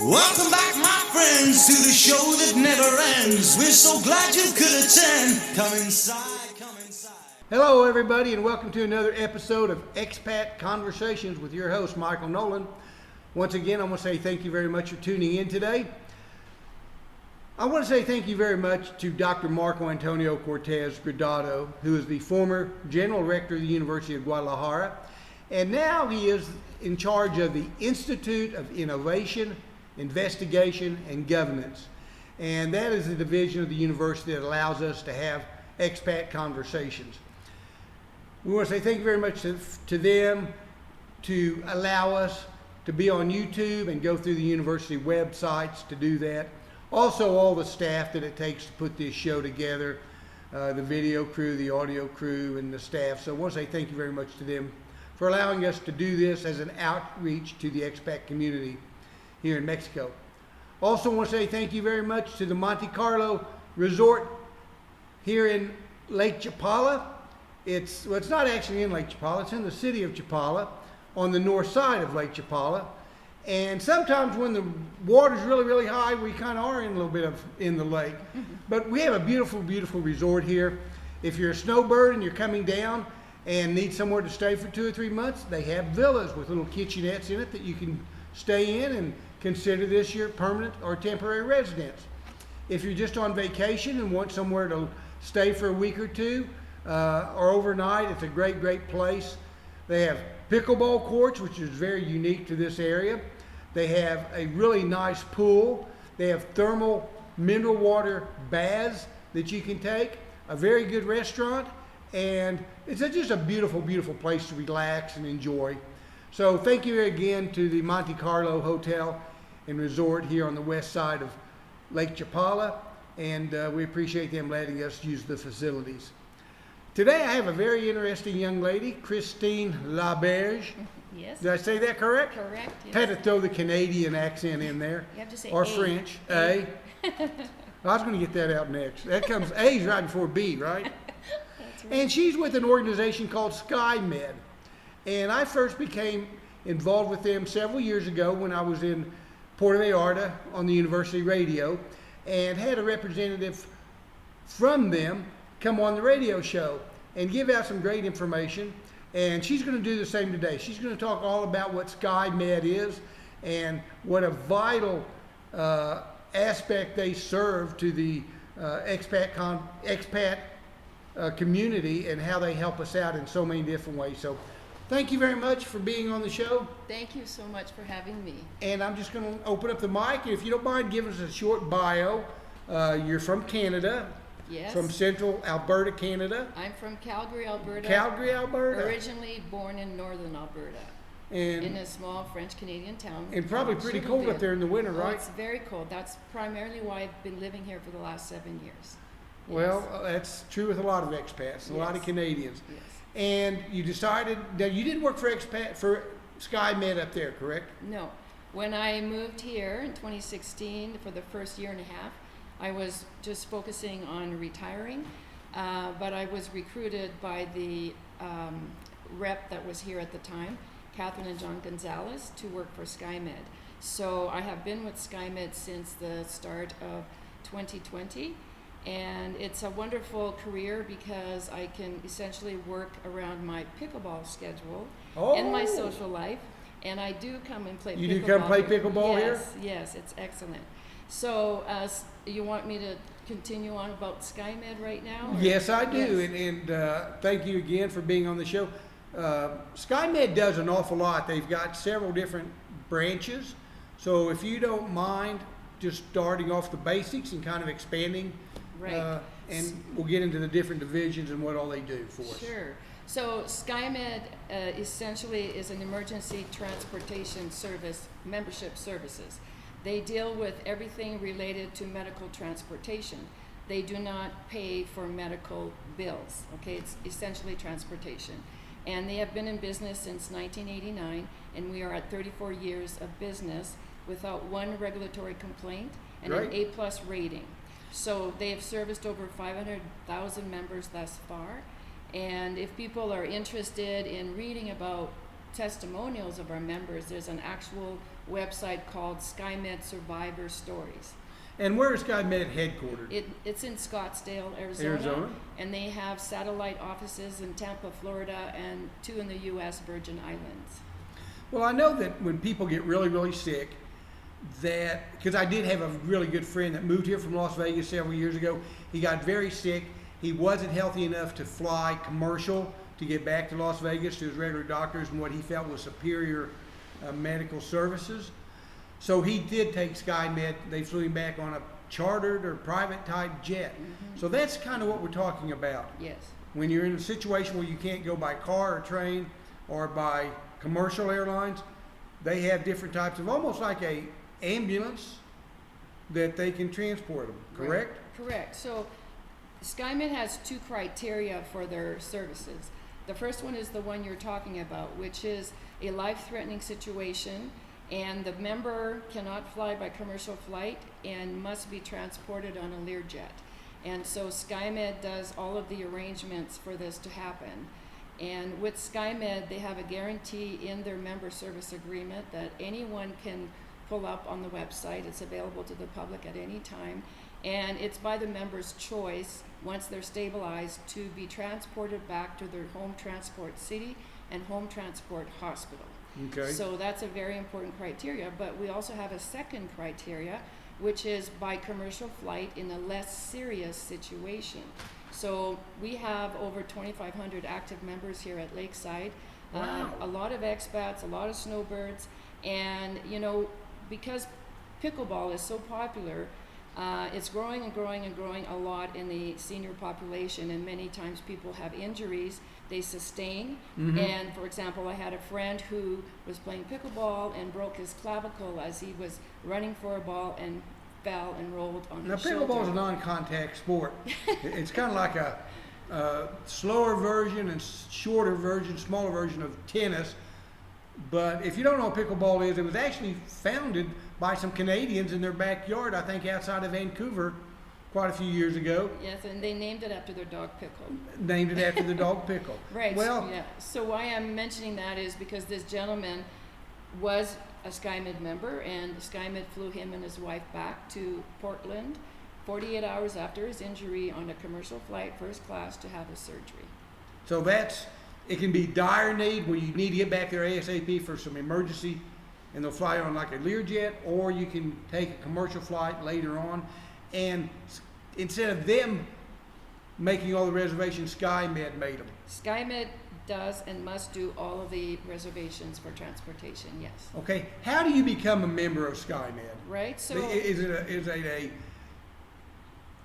Welcome back, my friends, to the show that never ends. We're so glad you could attend. Come inside, come inside. Hello, everybody, and welcome to another episode of Expat Conversations with your host, Michael Nolen. Once again, I want to say thank you very much for tuning in today. I want to say thank you very much to Dr. Marco Antonio Cortez Gradado, who is the former General Rector of the University of Guadalajara, and now he is in charge of the Institute of Innovation, Investigation, and Governance. And that is a division of the university that allows us to have expat conversations. We want to say thank you very much to them to allow us to be on YouTube and go through the university websites to do that. Also, all the staff that it takes to put this show together, the video crew, the audio crew, and the staff. So I want to say thank you very much to them for allowing us to do this as an outreach to the expat community here in Mexico. Also want to say thank you very much to the Monte Carlo Resort here in Lake Chapala. It's not actually in Lake Chapala, it's in the city of Chapala on the north side of Lake Chapala. And sometimes when the water's really, really high, we kind of are in a little bit of in the lake. But we have a beautiful, beautiful resort here. If you're a snowbird and you're coming down and need somewhere to stay for 2 or 3 months, they have villas with little kitchenettes in it that you can stay in and consider this your permanent or temporary residence. If you're just on vacation and want somewhere to stay for a week or two or overnight, it's a great, great place. They have pickleball courts, which is very unique to this area. They have a really nice pool. They have thermal mineral water baths that you can take, a very good restaurant, and it's just a beautiful, beautiful place to relax and enjoy. So thank you again to the Monte Carlo Hotel and Resort here on the west side of Lake Chapala, and we appreciate them letting us use the facilities. Today I have a very interesting young lady, Christine Laberge. Yes. Did I say that correct? Correct. Yes. Had to throw the Canadian accent in there. You have to say or A. French. A. I was going to get that out next. That comes, A's right before B, right? That's right. And she's with an organization called SkyMed. And I first became involved with them several years ago when I was in Puerto Vallarta on the university radio and had a representative from them come on the radio show and give out some great information. And she's going to do the same today. She's going to talk all about what SkyMed is and what a vital aspect they serve to the expat community and how they help us out in so many different ways. So thank you very much for being on the show. Thank you so much for having me. And I'm just going to open up the mic. If you don't mind, give us a short bio. You're from Canada. Yes. From central Alberta, Canada. I'm from Calgary, Alberta. Calgary, Alberta. Originally born in northern Alberta. And in a small French-Canadian town. And probably pretty cold up there in the winter, right? It's very cold. That's primarily why I've been living here for the last 7 years. Well, that's true with a lot of expats, a lot of Canadians. Yes. And you decided, now you did work for SkyMed up there, correct? No. When I moved here in 2016 for the first year and a half, I was just focusing on retiring, but I was recruited by the rep that was here at the time, Catherine and John Gonzalez, to work for SkyMed. So I have been with SkyMed since the start of 2020, and it's a wonderful career because I can essentially work around my pickleball schedule and my social life, and I do come and play pickleball. You do come play pickleball here? Yes, it's excellent. So you want me to continue on about SkyMed right now? Or? Yes, I do. Yes. And thank you again for being on the show. SkyMed does an awful lot. They've got several different branches. So if you don't mind just starting off the basics and kind of expanding, right. And we'll get into the different divisions and what all they do for us. Sure. So SkyMed essentially is an emergency transportation service, membership services. They deal with everything related to medical transportation. They do not pay for medical bills, okay? It's essentially transportation. And they have been in business since 1989, and we are at 34 years of business without one regulatory complaint and Great. an A+ rating. So they have serviced over 500,000 members thus far. And if people are interested in reading about testimonials of our members, there's an actual website called SkyMed Survivor Stories. And where is SkyMed headquartered? It's in Scottsdale, Arizona, and they have satellite offices in Tampa, Florida, and 2 in the U.S. Virgin Islands. Well, I know that when people get really, really sick, that, because I did have a really good friend that moved here from Las Vegas several years ago. He got very sick. He wasn't healthy enough to fly commercial to get back to Las Vegas to his regular doctors and what he felt was superior medical services. So he did take SkyMed. They flew him back on a chartered or private type jet. Mm-hmm. So that's kind of what we're talking about. Yes. When you're in a situation where you can't go by car or train or by commercial airlines, they have different types of, almost like a ambulance that they can transport them, correct? Right. Correct. So SkyMed has 2 criteria for their services. The first one is the one you're talking about, which is a life-threatening situation, and the member cannot fly by commercial flight and must be transported on a Learjet. And so SkyMed does all of the arrangements for this to happen. And with SkyMed, they have a guarantee in their member service agreement that anyone can pull up on the website. It's available to the public at any time. And it's by the member's choice, once they're stabilized, to be transported back to their home transport city and home transport hospital. Okay. So that's a very important criteria. But we also have a second criteria, which is by commercial flight in a less serious situation. So we have over 2,500 active members here at Lakeside. Wow. A lot of expats, a lot of snowbirds, and because pickleball is so popular, it's growing and growing and growing a lot in the senior population, and many times people have injuries they sustain. Mm-hmm. And for example, I had a friend who was playing pickleball and broke his clavicle as he was running for a ball and fell and rolled on Now, his shoulder. pickleball is a non-contact sport. It's kind of like a slower version and shorter version, smaller version of tennis. But if you don't know what pickleball is, it was actually founded by some Canadians in their backyard, I think outside of Vancouver, quite a few years ago. Yes, and they named it after their dog Pickle. Named it after the dog Pickle. Right. Well, yeah. So why I'm mentioning that is because this gentleman was a SkyMed member, and SkyMed flew him and his wife back to Portland 48 hours after his injury on a commercial flight, first class, to have his surgery. so it can be dire need where you need to get back there ASAP for some emergency, and they'll fly on like a Learjet, or you can take a commercial flight later on. And instead of them making all the reservations, SkyMed made them. SkyMed does and must do all of the reservations for transportation, yes. Okay, how do you become a member of SkyMed? Right? So Is it a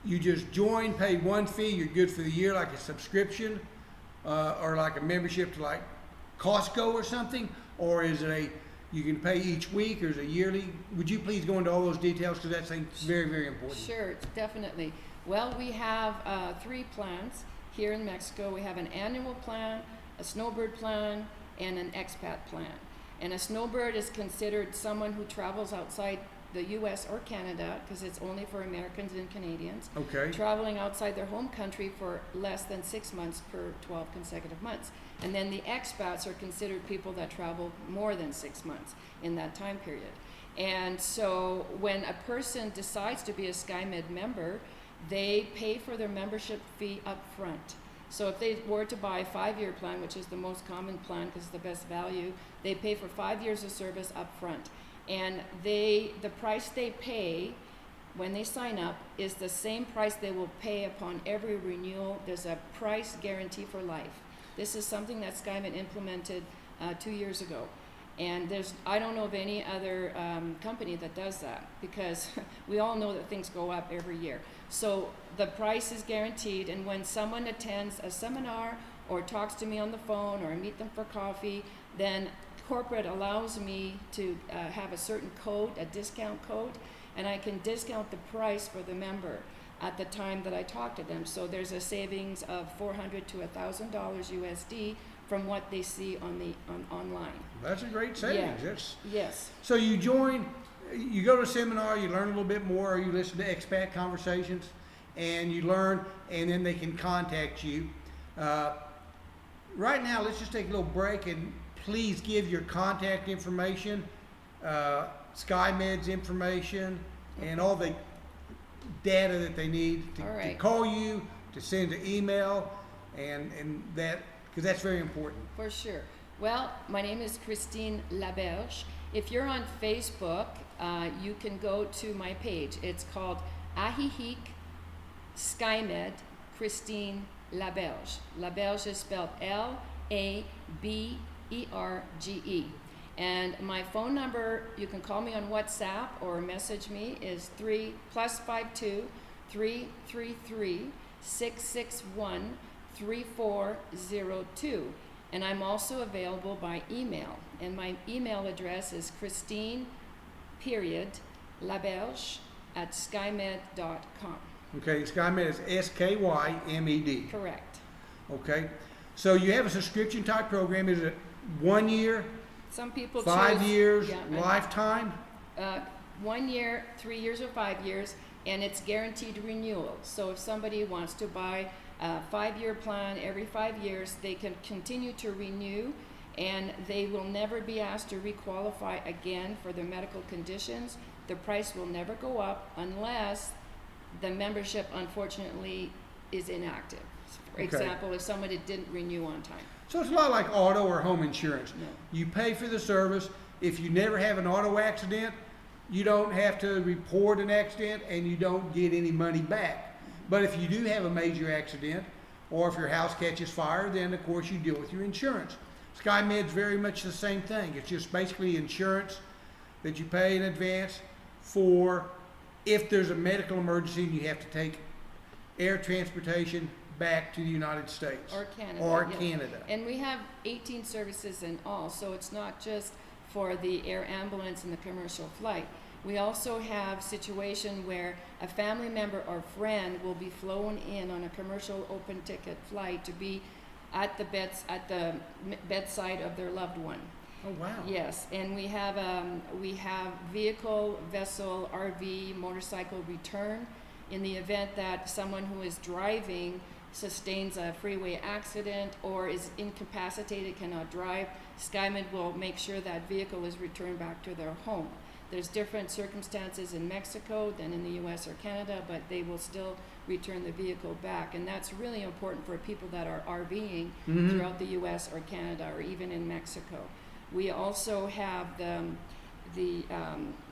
you just join, pay one fee, you're good for the year, like a subscription, or like a membership to like Costco or something, or is it you can pay each week, or is it yearly? Would you please go into all those details, because that's very, very important. Sure, definitely. Well, we have 3 plans here in Mexico. We have an annual plan, a snowbird plan, and an expat plan. And a snowbird is considered someone who travels outside the U.S. or Canada, because it's only for Americans and Canadians, Okay. traveling outside their home country for less than 6 months per 12 consecutive months. And then the expats are considered people that travel more than 6 months in that time period. And so when a person decides to be a SkyMed member, they pay for their membership fee up front. So if they were to buy a 5-year plan, which is the most common plan because it's the best value, they pay for 5 years of service up front. And the price they pay when they sign up is the same price they will pay upon every renewal. There's a price guarantee for life. This is something that SkyMed implemented 2 years ago. And I don't know of any other company that does that, because we all know that things go up every year. So the price is guaranteed, and when someone attends a seminar or talks to me on the phone or I meet them for coffee, then corporate allows me to have a certain code, a discount code, and I can discount the price for the member at the time that I talk to them. So there's a savings of $400 to $1,000 USD from what they see online. That's a great savings. Yeah. Yes. So you join, you go to a seminar, you learn a little bit more, or you listen to expat conversations, and you learn, and then they can contact you. Right now, let's just take a little break and please give your contact information, SkyMed's information, and all the data that they need to call you, to send an email, and that, because that's very important. For sure. Well, my name is Christine Laberge. If you're on Facebook, you can go to my page. It's called Ahihik SkyMed Christine Laberge. Laberge is spelled Laberge. And my phone number, you can call me on WhatsApp or message me, is +52 333 661 3402. And I'm also available by email. And my email address is Christine.Laberge@skymed.com. Okay, SkyMed is SKYMED. Correct. Okay, so you have a subscription type program. Is it 1 year, Some people 5 choose, years, yeah, lifetime? 1 year, 3 years, or 5 years, and it's guaranteed renewal. So if somebody wants to buy a 5-year plan every 5 years, they can continue to renew, and they will never be asked to requalify again for their medical conditions. The price will never go up unless the membership, unfortunately, is inactive. For example, if somebody didn't renew on time. So it's a lot like auto or home insurance. No. You pay for the service. If you never have an auto accident, you don't have to report an accident and you don't get any money back. But if you do have a major accident, or if your house catches fire, then of course you deal with your insurance. SkyMed's very much the same thing. It's just basically insurance that you pay in advance for if there's a medical emergency and you have to take air transportation back to the United States. Or Canada. Or yeah. Canada. And we have 18 services in all, so it's not just for the air ambulance and the commercial flight. We also have situation where a family member or friend will be flown in on a commercial open ticket flight to be at the bedside of their loved one. Oh, wow. Yes, and we have vehicle, vessel, RV, motorcycle return in the event that someone who is driving sustains a freeway accident or is incapacitated, cannot drive. SkyMed will make sure that vehicle is returned back to their home. There's different circumstances in Mexico than in the US or Canada, but they will still return the vehicle back. And that's really important for people that are RVing throughout the US or Canada or even in Mexico. We also have the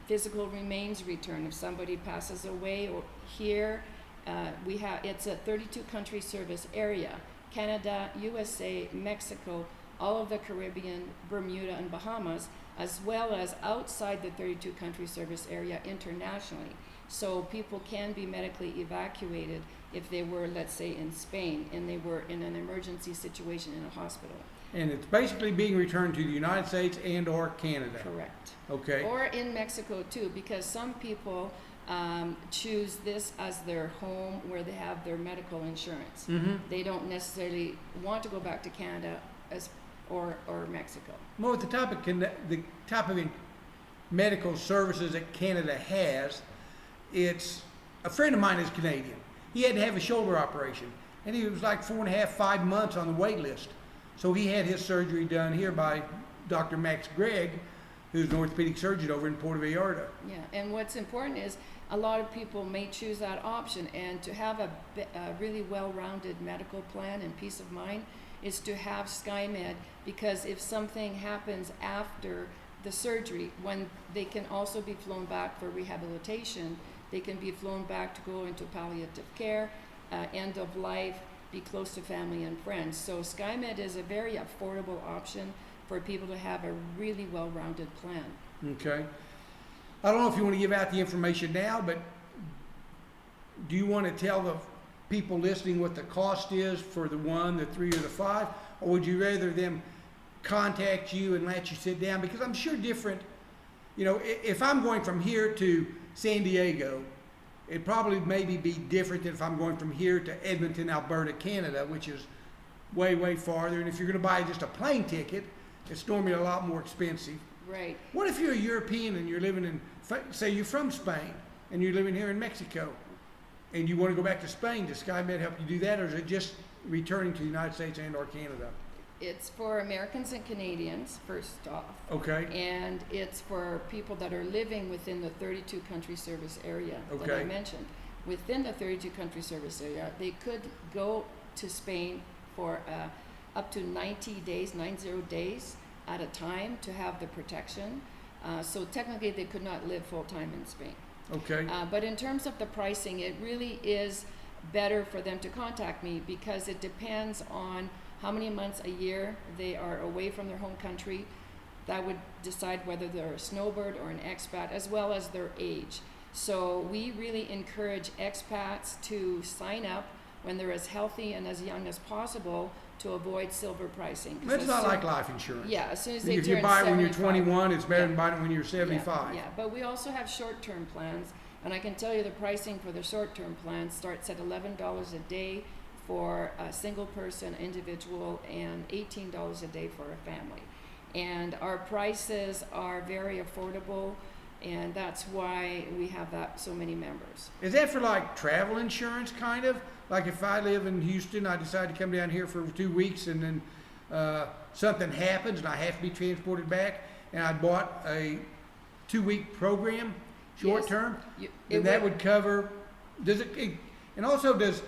physical remains return. If somebody passes away or here, it's a 32 country service area. Canada, USA, Mexico, all of the Caribbean, Bermuda, and Bahamas, as well as outside the 32 country service area internationally. So people can be medically evacuated if they were, let's say, in Spain and they were in an emergency situation in a hospital. And it's basically being returned to the United States and or Canada. Correct. Okay. Or in Mexico too, because some people choose this as their home where they have their medical insurance. They don't necessarily want to go back to Canada or Mexico. Well, the type of medical services that Canada has, it's a friend of mine is Canadian. He had to have a shoulder operation, and he was like 4.5, 5 months on the wait list. So he had his surgery done here by Dr. Max Gregg, who's an orthopedic surgeon over in Puerto Vallarta. Yeah, and what's important is a lot of people may choose that option, and to have a really well-rounded medical plan and peace of mind is to have SkyMed, because if something happens after the surgery, when they can also be flown back for rehabilitation, they can be flown back to go into palliative care, end of life, be close to family and friends. So SkyMed is a very affordable option for people to have a really well-rounded plan. Okay. I don't know if you want to give out the information now, but do you want to tell the people listening what the cost is for the 1, the 3, or the 5? Or would you rather them contact you and let you sit down? Because I'm sure different, if I'm going from here to San Diego, it'd probably maybe be different than if I'm going from here to Edmonton, Alberta, Canada, which is way, way farther. And if you're going to buy just a plane ticket, it's normally a lot more expensive. Right. What if you're a European and you're living in, say you're from Spain and you're living here in Mexico and you want to go back to Spain? Does SkyMed help you do that, or is it just returning to the United States and or Canada? It's for Americans and Canadians, first off. Okay. And it's for people that are living within the 32 country service area that I Okay. mentioned. Within the 32 country service area, they could go to Spain for up to 90 days at a time to have the protection. So technically they could not live full-time in Spain. Okay. But in terms of the pricing, it really is better for them to contact me because it depends on how many months a year they are away from their home country. That would decide whether they're a snowbird or an expat, as well as their age. So we really encourage expats to sign up when they're as healthy and as young as possible to avoid silver pricing. 'Cause It's as not soon- like life insurance. Yeah, as soon as they If turn you buy it when you're 75. 21, it's better Yeah. than buying it when you're 75. Yeah, but we also have short-term plans, and I can tell you the pricing for the short-term plan starts at $11 a day for a single person, individual, and $18 a day for a family. And our prices are very affordable, and that's why we have so many members. Is that for like travel insurance, kind of? Like if I live in Houston, I decide to come down here for 2 weeks, and then something happens and I have to be transported back, and I bought a 2-week program, short Yes. term, You- then it that would cover, and also does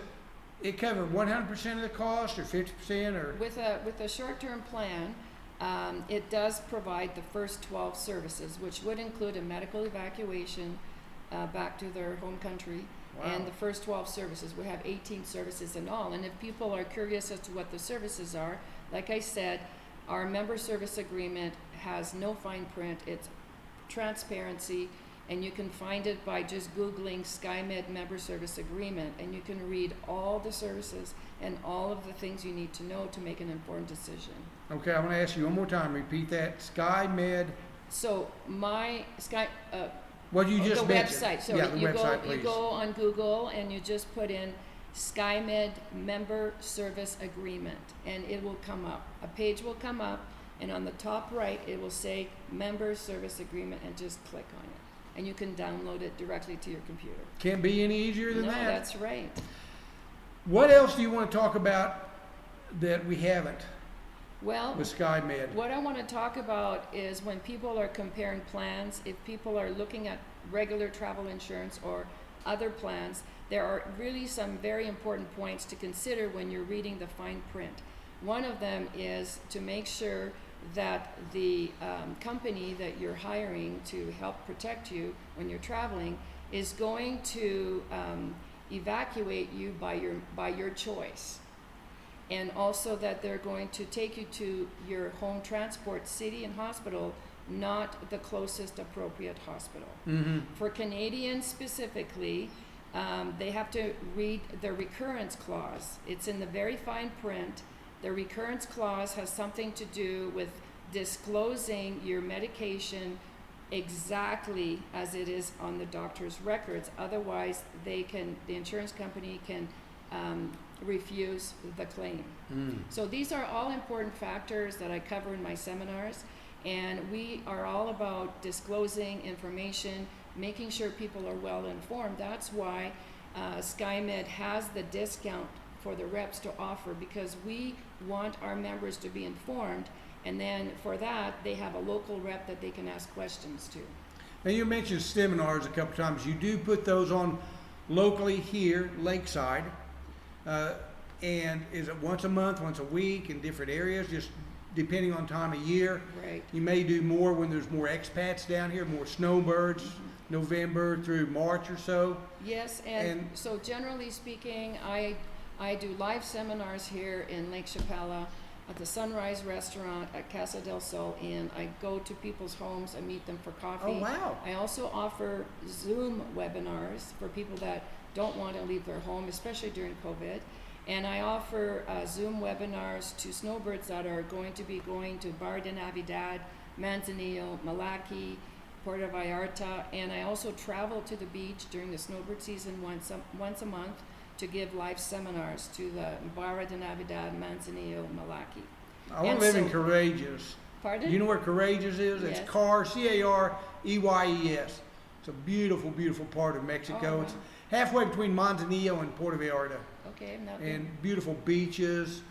it cover 100% of the cost or 50% or? With a short-term plan, it does provide the first 12 services, which would include a medical evacuation back to their home country. Wow. And the first 12 services. We have 18 services in all. And if people are curious as to what the services are, like I said, our member service agreement has no fine print. It's transparency, and you can find it by just Googling SkyMed member service agreement, and you can read all the services and all of the things you need to know to make an informed decision. Okay, I want to ask you one more time. Repeat that. SkyMed. So my What you just the mentioned. website. So yeah, the you website, go please. you go on Google and you just put in SkyMed member service agreement, and it will come up. A page will come up, and on the top right it will say member service agreement, and just click on it, and you can download it directly to your computer. Can't be any easier than No, that. that's right. What else do you want to talk about that we haven't Well, with SkyMed? what I want to talk about is when people are comparing plans, if people are looking at regular travel insurance or other plans, there are really some very important points to consider when you're reading the fine print. One of them is to make sure that the company that you're hiring to help protect you when you're traveling is going to evacuate you by your choice. And also that they're going to take you to your home transport city and hospital, not the closest appropriate hospital. Mm-hmm. For Canadians specifically, they have to read the recurrence clause. It's in the very fine print. The recurrence clause has something to do with disclosing your medication exactly as it is on the doctor's records. Otherwise, the insurance company can refuse the claim. So these are all important factors that I cover in my seminars, and we are all about disclosing information, making sure people are well informed. That's why SkyMed has the discount for the reps to offer, because we want our members to be informed, and then for that they have a local rep that they can ask questions to. Now you mentioned seminars a couple times. You do put those on locally here, Lakeside. And is it once a month, once a week in different areas, just depending on time of year? Right. You may do more when there's more expats down here, more snowbirds, November through March or so. Yes, and so generally speaking, I do live seminars here in Lake Chapala at the Sunrise Restaurant at Casa del Sol Inn. I go to people's homes and meet them for coffee. Oh, wow. I also offer Zoom webinars for people that don't want to leave their home, especially during COVID. And I offer Zoom webinars to snowbirds that are going to be going to Barra de Navidad, Manzanillo, Malaki, Puerto Vallarta, and I also travel to the beach during the snowbird season once a month to give live seminars to the Barra de Navidad, Manzanillo, Malaki. I want And to live in so- Courageous. Pardon? Do you know where Courageous is? Yes. It's Careyes. It's a beautiful, beautiful part of Mexico. Oh, It's wow. halfway between Manzanillo and Puerto Vallarta. Okay, I'm not And beautiful beaches,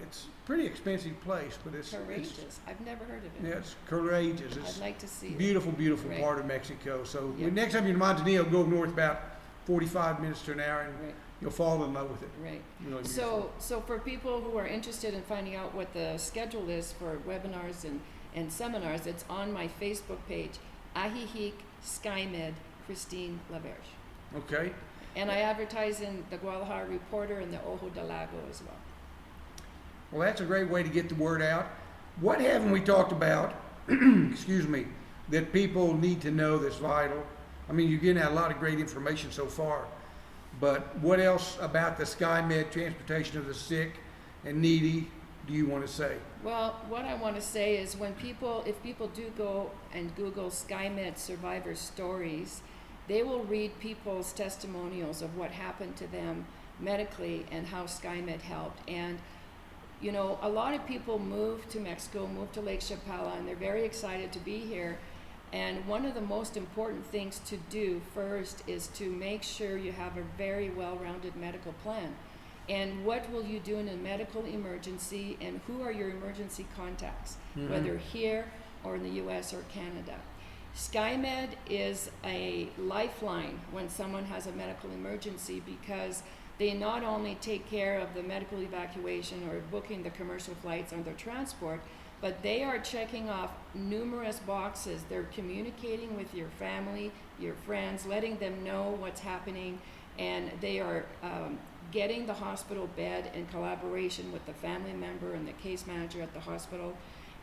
It's a pretty expensive place, but it's Courageous. I've never heard of it. yeah, it's courageous. It's I'd like to see it. beautiful, beautiful Right. part of Mexico. So Yeah. next time you're in Montanillo, go north about 45 minutes to an hour, and Right. you'll fall in love with it. Right. Really beautiful. So for people who are interested in finding out what the schedule is for webinars and seminars, it's on my Facebook page, Ajijic SkyMed Christine Laberge. Okay. And I advertise in the Guadalajara Reporter and the Ojo de Lago as well. Well, that's a great way to get the word out. What haven't we talked about, excuse me, that people need to know that's vital? I mean, you're getting out a lot of great information so far, but what else about the SkyMed transportation of the sick and needy do you want to say? Well, what I want to say is if people do go and Google SkyMed survivor stories, they will read people's testimonials of what happened to them medically and how SkyMed helped. And you know, a lot of people move to Mexico, move to Lake Chapala, and they're very excited to be here. And one of the most important things to do first is to make sure you have a very well-rounded medical plan. And what will you do in a medical emergency, and who are your emergency contacts, whether here or in the US or Canada. SkyMed is a lifeline when someone has a medical emergency, because they not only take care of the medical evacuation or booking the commercial flights or their transport, but they are checking off numerous boxes. They're communicating with your family, your friends, letting them know what's happening, and they are getting the hospital bed in collaboration with the family member and the case manager at the hospital.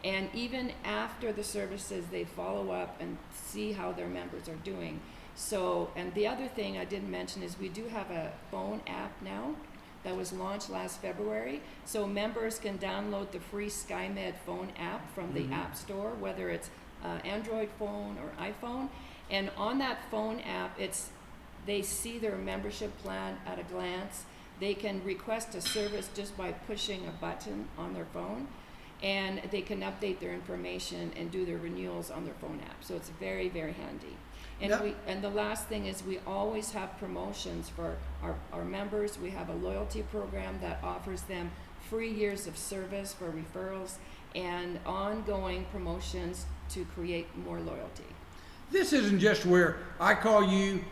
And even after the services, they follow up and see how their members are doing. So, and the other thing I didn't mention is we do have a phone app now that was launched last February. So members can download the free SkyMed phone app from the App Store, whether it's Android phone or iPhone. And on that phone app, they see their membership plan at a glance. They can request a service just by pushing a button on their phone, and they can update their information and do their renewals on their phone app. So it's very, very handy. And Yep. and the last thing is we always have promotions for our members. We have a loyalty program that offers them free years of service for referrals and ongoing promotions to create more loyalty. This isn't just where I call you,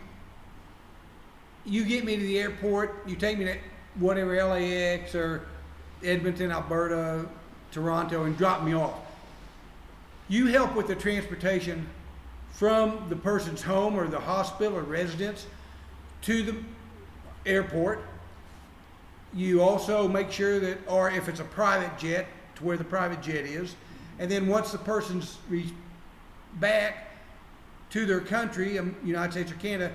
you get me to the airport, you take me to whatever, LAX or Edmonton, Alberta, Toronto, and drop me off. You help with the transportation from the person's home or the hospital or residence to the airport. You also make sure that, or if it's a private jet, to where the private jet is. And then once the person's back to their country, United States or Canada,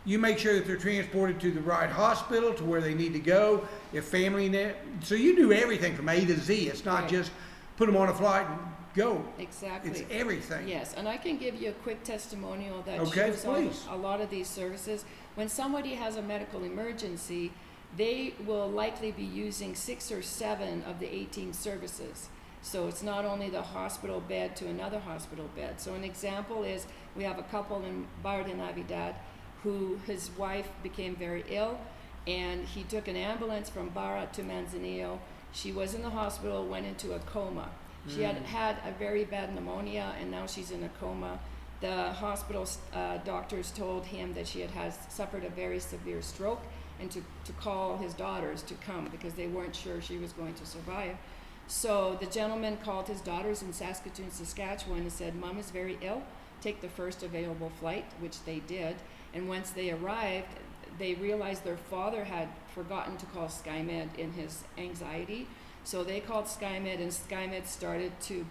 you make sure that they're transported to the right hospital, to where they need to go, if family, so you do everything from A to Z. It's not Right. just put them on a flight and go. Exactly. It's everything. Yes, and I can give you a quick testimonial that Okay, shows please. a lot of these services. When somebody has a medical emergency, they will likely be using 6 or 7 of the 18 services. So it's not only the hospital bed to another hospital bed. So an example is we have a couple in Barra de Navidad who his wife became very ill, and he took an ambulance from Barra to Manzanillo. She was in the hospital, went into a coma. She had had a very bad pneumonia, and now she's in a coma. The hospital doctors told him that she had suffered a very severe stroke, and to call his daughters to come because they weren't sure she was going to survive. So the gentleman called his daughters in Saskatoon, Saskatchewan, and said, "Mom is very ill. Take the first available flight," which they did. And once they arrived, they realized their father had forgotten to call SkyMed in his anxiety. So they called SkyMed, and SkyMed started to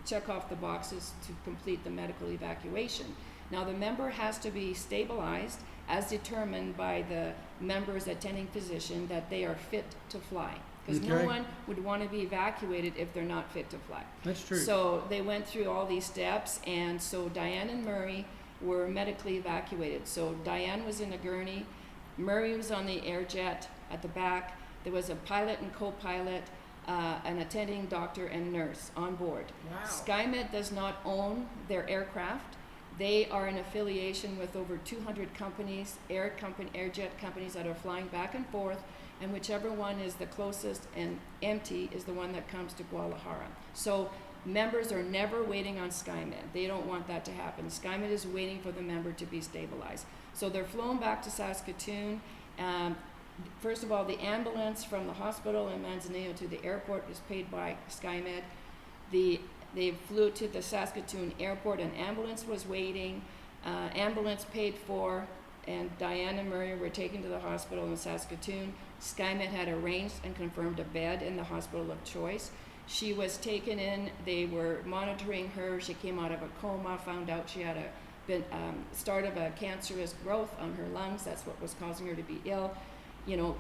check off the boxes to complete the medical evacuation. Now the member has to be stabilized as determined by the member's attending physician that they are fit to fly. Because no Okay. one would want to be evacuated if they're not fit to fly. That's true. So they went through all these steps, and so Diane and Murray were medically evacuated. So Diane was in a gurney, Murray was on the air jet at the back. There was a pilot and co-pilot, an attending doctor and nurse on board. Wow. SkyMed does not own their aircraft. They are in affiliation with over 200 companies, air jet companies that are flying back and forth and whichever one is the closest and empty is the one that comes to Guadalajara. So members are never waiting on SkyMed. They don't want that to happen. SkyMed is waiting for the member to be stabilized. So they're flown back to Saskatoon. First of all, the ambulance from the hospital in Manzanillo to the airport is paid by SkyMed. They flew to the Saskatoon airport. An ambulance was waiting. Ambulance paid for, and Diane and Murray were taken to the hospital in Saskatoon. SkyMed had arranged and confirmed a bed in the hospital of choice. She was taken in. They were monitoring her. She came out of a coma, found out she had start of a cancerous growth on her lungs. That's what was causing her to be ill.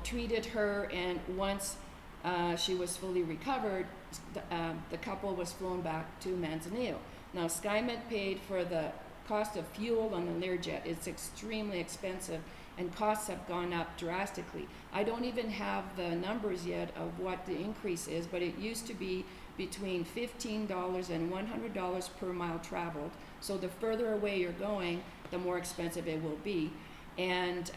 Treated her, and once she was fully recovered, the couple was flown back to Manzanillo. Now, SkyMed paid for the cost of fuel on the Learjet. It's extremely expensive, and costs have gone up drastically. I don't even have the numbers yet of what the increase is, but it used to be between $15 and $100 per mile traveled. So the further away you're going, the more expensive it will be. And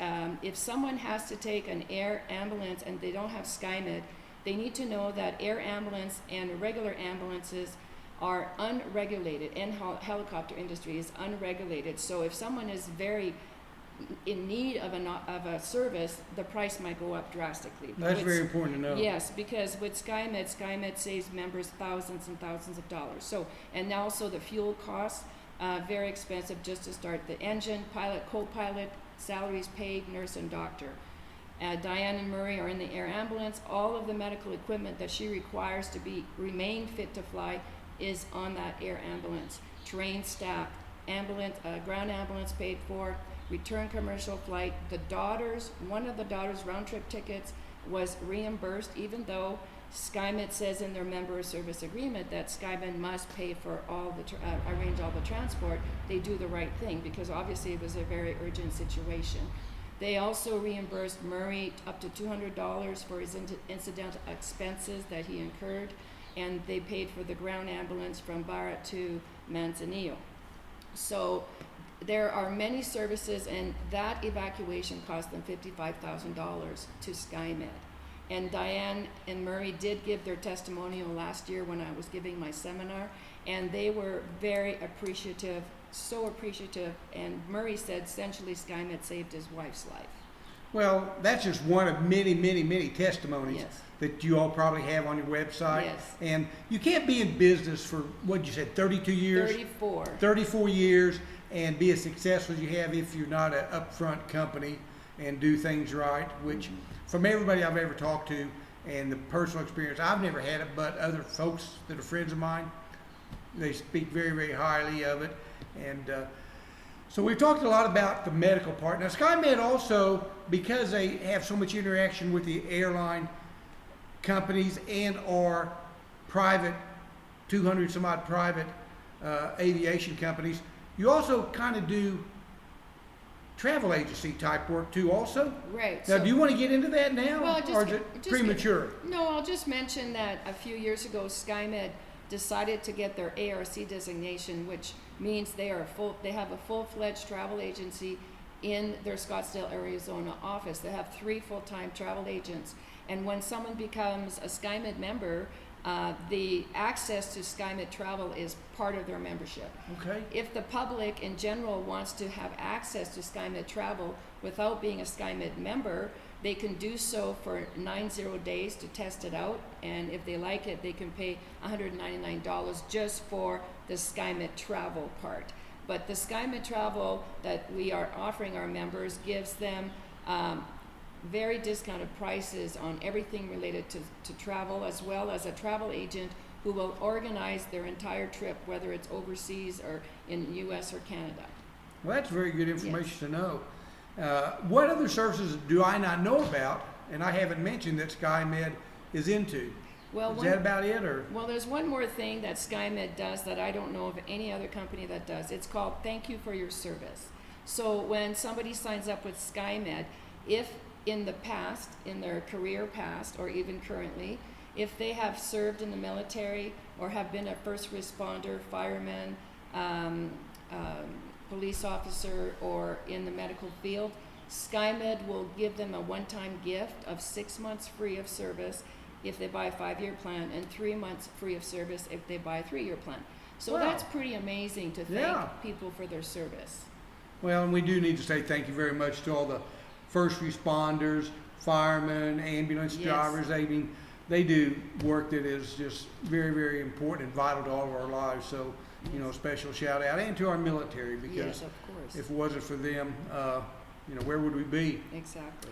if someone has to take an air ambulance and they don't have SkyMed, they need to know that air ambulance and regular ambulances are unregulated, and helicopter industry is unregulated. So if someone is very in need of a service, the price might go up drastically. That's very important to know. Yes, because with SkyMed saves members thousands and thousands of dollars. So, and also the fuel costs, very expensive just to start the engine, pilot, co-pilot, salaries paid, nurse and doctor. Diane and Murray are in the air ambulance. All of the medical equipment that she requires to remain fit to fly is on that air ambulance. Trained staff, ground ambulance paid for, return commercial flight. One of the daughter's round trip tickets was reimbursed, even though SkyMed says in their member service agreement that SkyMed must pay for arrange all the transport. They do the right thing because obviously it was a very urgent situation. They also reimbursed Murray up to $200 for his incidental expenses that he incurred, and they paid for the ground ambulance from Barra to Manzanillo. So there are many services, and that evacuation cost them $55,000 to SkyMed. And Diane and Murray did give their testimonial last year when I was giving my seminar, and they were very appreciative, so appreciative, and Murray said essentially SkyMed saved his wife's life. Well, that's just one of many, many, many testimonies that you all probably have on your website. Yes. And you can't be in business for, what you said, 32 years? 34. 34 years and be as successful as you have if you're not an upfront company and do things right, which from everybody I've ever talked to and the personal experience, I've never had it, but other folks that are friends of mine, they speak very, very highly of it. And so we've talked a lot about the medical part. Now, SkyMed also, because they have so much interaction with the airline companies and are private, 200 some odd private aviation companies, you also kind of do travel agency type work too also? Right. Now, do you want to get into that now, Well, or is it premature? No, I'll just mention that a few years ago, SkyMed decided to get their ARC designation, which means they have a full-fledged travel agency in their Scottsdale, Arizona office. They have 3 full-time travel agents. And when someone becomes a SkyMed member, the access to SkyMed travel is part of their membership. Okay. If the public in general wants to have access to SkyMed travel without being a SkyMed member, they can do so for 90 days to test it out, and if they like it, they can pay $199 just for the SkyMed travel part. But the SkyMed travel that we are offering our members gives them very discounted prices on everything related to travel, as well as a travel agent who will organize their entire trip, whether it's overseas or in US or Canada. Well, that's very good information to know. What other services do I not know about, and I haven't mentioned that SkyMed is into? Well, is that about it, or? Well, there's one more thing that SkyMed does that I don't know of any other company that does. It's called Thank You for Your Service. So when somebody signs up with SkyMed, if in the past, in their career past, or even currently, if they have served in the military or have been a first responder, fireman, police officer, or in the medical field, SkyMed will give them a one-time gift of 6 months free of service if they buy a 5-year plan, and 3 months free of service if they buy a 3-year plan. So Wow. that's pretty amazing to thank Yeah. people for their service. Well, and we do need to say thank you very much to all the first responders, firemen, ambulance Yes. drivers. They do work that is just very, very important and vital to all of our lives. So, special shout out, and to our military, because Yes, of course. if it wasn't for them, where would we be? Exactly.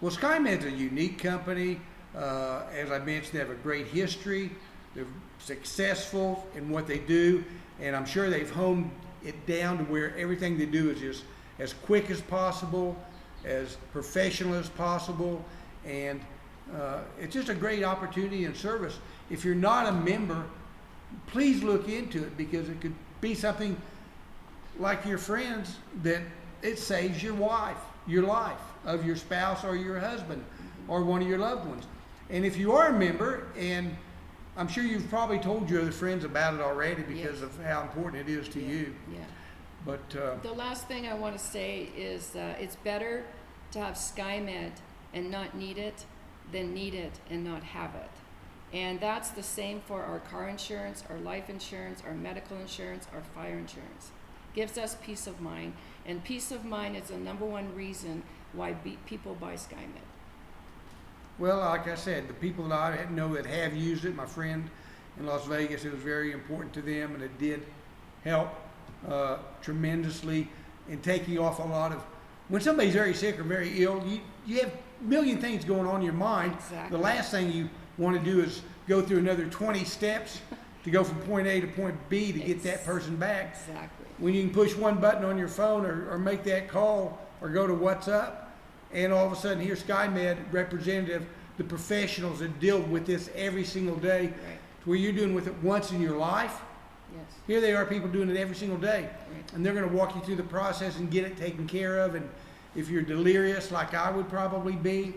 Well, SkyMed's a unique company. As I mentioned, they have a great history. They're successful in what they do, and I'm sure they've honed it down to where everything they do is just as quick as possible, as professional as possible, and it's just a great opportunity and service. If you're not a member, please look into it, because it could be something like your friends, that it saves your life of your spouse or your husband or one of your loved ones. And if you are a member, and I'm sure you've probably told your other friends about it already because Yes. of how important it is to you. Yeah. But The last thing I want to say is that it's better to have SkyMed and not need it than need it and not have it. And that's the same for our car insurance, our life insurance, our medical insurance, our fire insurance. Gives us peace of mind, and peace of mind is the number one reason why people buy SkyMed. well, like I said, the people that I know that have used it, my friend in Las Vegas, it was very important to them, and it did help tremendously in taking off a lot of. When somebody's very sick or very ill, you have a million things going on in your mind. Exactly. The last thing you want to do is go through another 20 steps to go from point A to point B to get that person back. Exactly. When you can push one button on your phone, or make that call, or go to What's Up, and all of a sudden here's SkyMed representative, the professionals that deal with this every single day, Right. to where you're doing with it once in your life. Yes. Here they are, people doing it every single day, Right. and they're going to walk you through the process and get it taken care of. And if you're delirious, like I would probably be,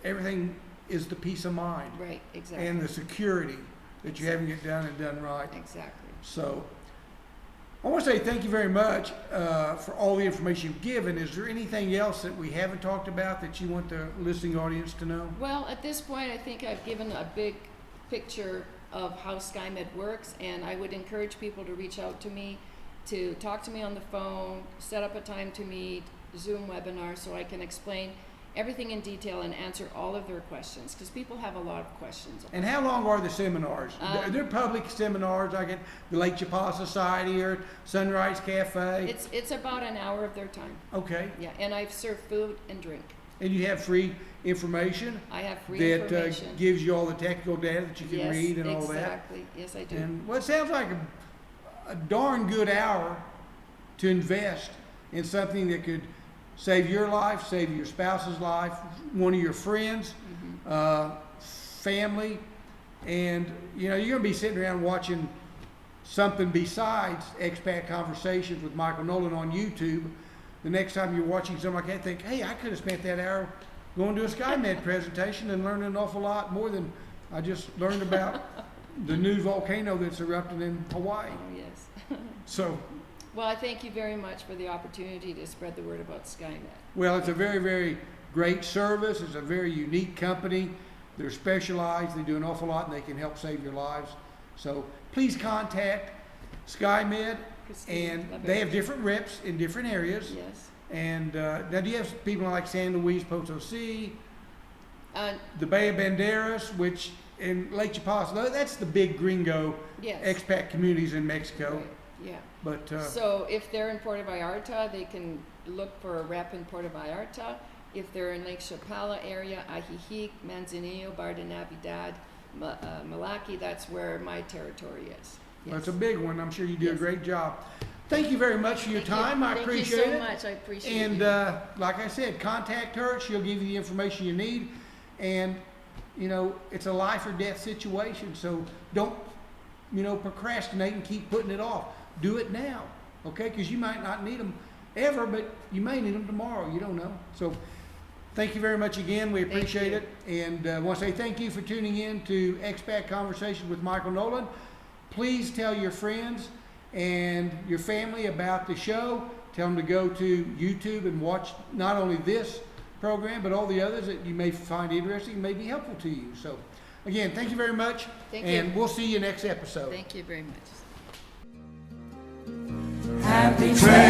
everything is the peace of mind Right. Exactly. and the security that you're having it done and done right. Exactly. So I want to say thank you very much for all the information you've given. Is there anything else that we haven't talked about that you want the listening audience to know? Well, at this point, I think I've given a big picture of how SkyMed works, and I would encourage people to reach out to me, to talk to me on the phone, set up a time to meet, Zoom webinar, so I can explain everything in detail and answer all of their questions, because people have a lot of questions. And how long are the seminars? They're public seminars, like at the Lake Chapala Society or Sunrise Cafe? It's about an hour of their time. Okay. Yeah, and I serve food and drink. And you have free information I have free that information. gives you all the technical data that you can Yes, read and all that? exactly. Yes, I do. And well, it sounds like a darn good hour to invest in something that could save your life, save your spouse's life, one of your friends, family, and you're going to be sitting around watching something besides Expat Conversations with Michael Nolen on YouTube. The next time you're watching something like that, think, hey, I could have spent that hour going to a SkyMed presentation and learning an awful lot more than I just learned about the new volcano that's erupting in Hawaii. Oh, yes. So, Well, I thank you very much for the opportunity to spread the word about SkyMed. well, it's a very, very great service. It's a very unique company. They're specialized. They do an awful lot, and they can help save your lives. So please contact SkyMed, Christine and they have Laberge. different reps in different areas. Yes. And now, do you have people like San Luis Potosi, Uh, the Bay of Banderas, which in Lake Chapala, that's the big gringo yes. expat communities in Mexico. Right. Yeah. But So if they're in Puerto Vallarta, they can look for a rep in Puerto Vallarta. If they're in Lake Chapala area, Ajijic, Manzanillo, Bar de Navidad, Malaki, that's where my territory is. well, it's a big one. I'm sure you do a Yes. great job. Thank you very much for your time. I appreciate Thank you it. so much. I appreciate And it. like I said, contact her. She'll give you the information you need. And, it's a life or death situation. So don't, procrastinate and keep putting it off. Do it now, okay? Because you might not need them ever, but you may need them tomorrow. You don't know. So thank you very much again. We appreciate you. it. And I want to say thank you for tuning in to Expat Conversations with Michael Nolen. Please tell your friends and your family about the show. Tell them to go to YouTube and watch not only this program, but all the others that you may find interesting, may be helpful to you. So, again, thank you very much. Thank and you. we'll see you next episode. Thank you very much. Happy trails.